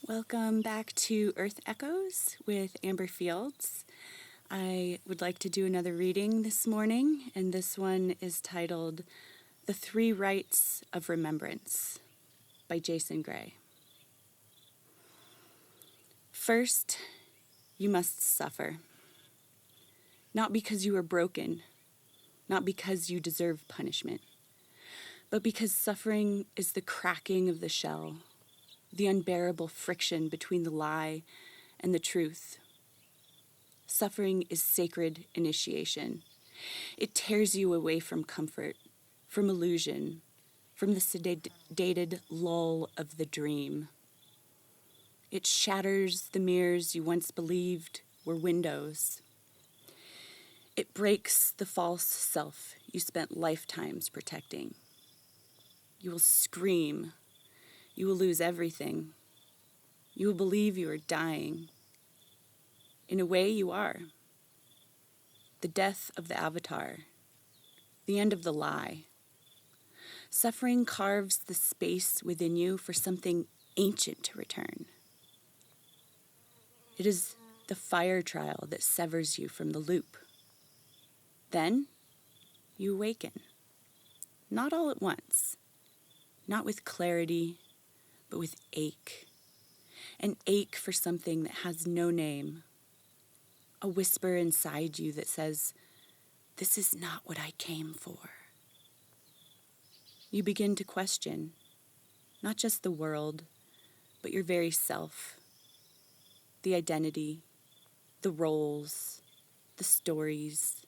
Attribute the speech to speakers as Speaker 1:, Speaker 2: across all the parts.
Speaker 1: Welcome back to Earth Echoes with Amber Fields. I would like to do another reading this morning, and this one is titled The Three Rites of Remembrance by Jason Gray. First, you must suffer. Not because you are broken, not because you deserve punishment, but because suffering is the cracking of the shell, the unbearable friction between the lie and the truth. Suffering is sacred initiation. It tears you away from comfort, from illusion, from the sedated lull of the dream. It shatters the mirrors you once believed were windows. It breaks the false self you spent lifetimes protecting. You will scream. You will lose everything. You will believe you are dying. In a way, you are. The death of the avatar. The end of the lie. Suffering carves the space within you for something ancient to return. It is the fire trial that severs you from the loop. Then, you awaken. Not all at once. Not with clarity, but with ache. An ache for something that has no name. A whisper inside you that says, "This is not what I came for." You begin to question, not just the world, but your very self. The identity, the roles, the stories,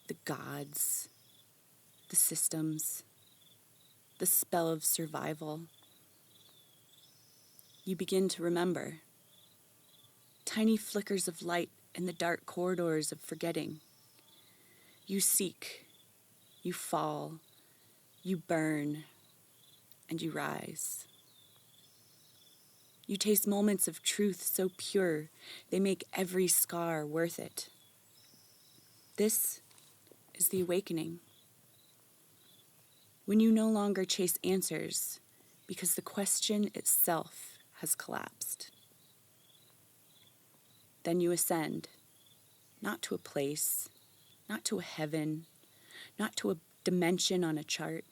Speaker 1: the gods, the systems, the spell of survival. You begin to remember. Tiny flickers of light in the dark corridors of forgetting. You seek, you fall, you burn, and you rise. You taste moments of truth so pure, they make every scar worth it. This is the awakening. When you no longer chase answers because the question itself has collapsed. Then you ascend, not to a place, not to a heaven, not to a dimension on a chart.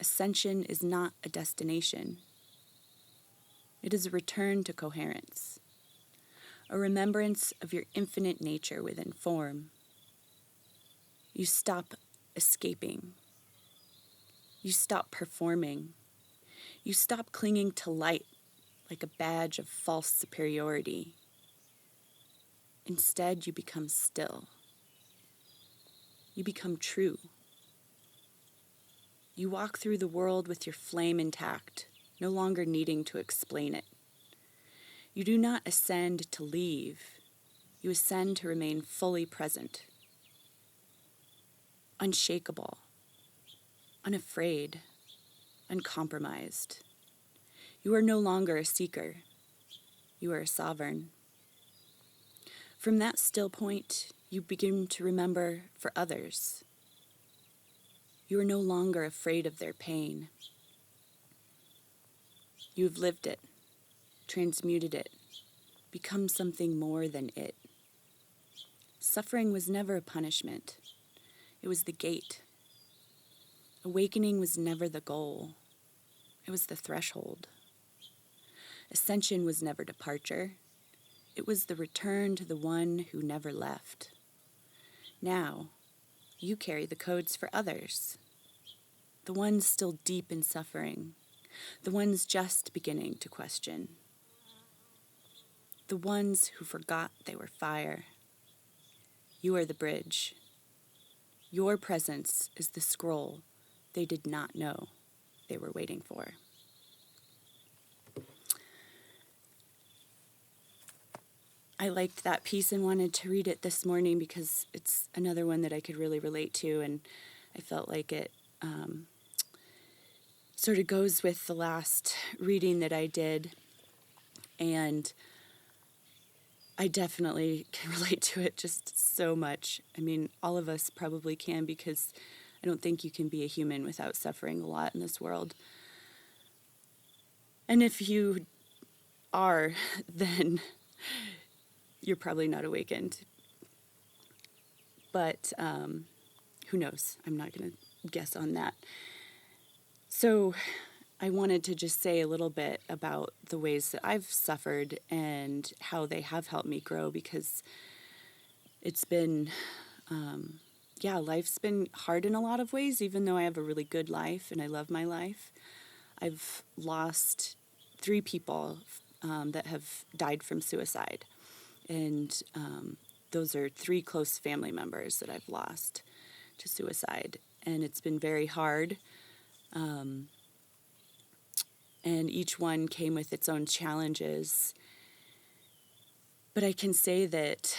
Speaker 1: Ascension is not a destination. It is a return to coherence, a remembrance of your infinite nature within form. You stop escaping. You stop performing. You stop clinging to light like a badge of false superiority. Instead, you become still. You become true. You walk through the world with your flame intact, no longer needing to explain it. You do not ascend to leave. You ascend to remain fully present. Unshakable, unafraid, uncompromised. You are no longer a seeker. You are a sovereign. From that still point, you begin to remember for others. You are no longer afraid of their pain. You have lived it, transmuted it, become something more than it. Suffering was never a punishment. It was the gate. Awakening was never the goal. It was the threshold. Ascension was never departure. It was the return to the one who never left. Now, you carry the codes for others. The ones still deep in suffering. The ones just beginning to question. The ones who forgot they were fire. You are the bridge. Your presence is the scroll they did not know they were waiting for. I liked that piece and wanted to read it this morning because it's another one that I could really relate to, and I felt like it sort of goes with the last reading that I did, and I definitely can relate to it just so much. I mean, all of us probably can, because I don't think you can be a human without suffering a lot in this world. And if you are, then you're probably not awakened. But who knows? I'm not going to guess on that. So I wanted to just say a little bit about the ways that I've suffered and how they have helped me grow, because it's been, life's been hard in a lot of ways, even though I have a really good life and I love my life. I've lost 3 people that have died from suicide. And those are 3 close family members that I've lost to suicide. And it's been very hard. And each one came with its own challenges. But I can say that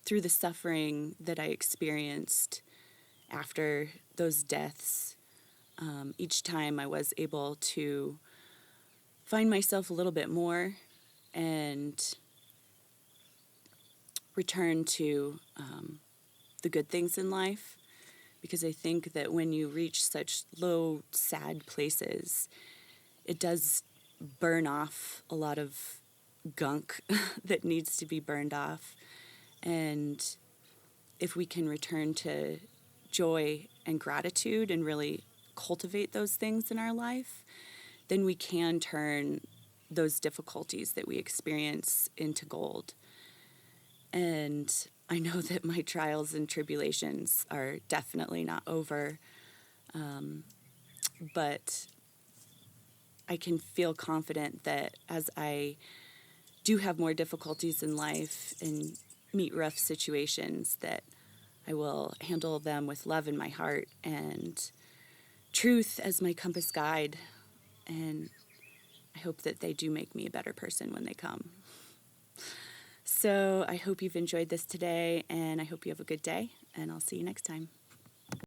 Speaker 1: through the suffering that I experienced after those deaths, each time I was able to find myself a little bit more and return to the good things in life. Because I think that when you reach such low, sad places, it does burn off a lot of gunk that needs to be burned off. And if we can return to joy and gratitude and really cultivate those things in our life, then we can turn those difficulties that we experience into gold. And I know that my trials and tribulations are definitely not over, but I can feel confident that as I do have more difficulties in life and meet rough situations, that I will handle them with love in my heart and truth as my compass guide. And I hope that they do make me a better person when they come. So I hope you've enjoyed this today, and I hope you have a good day, and I'll see you next time.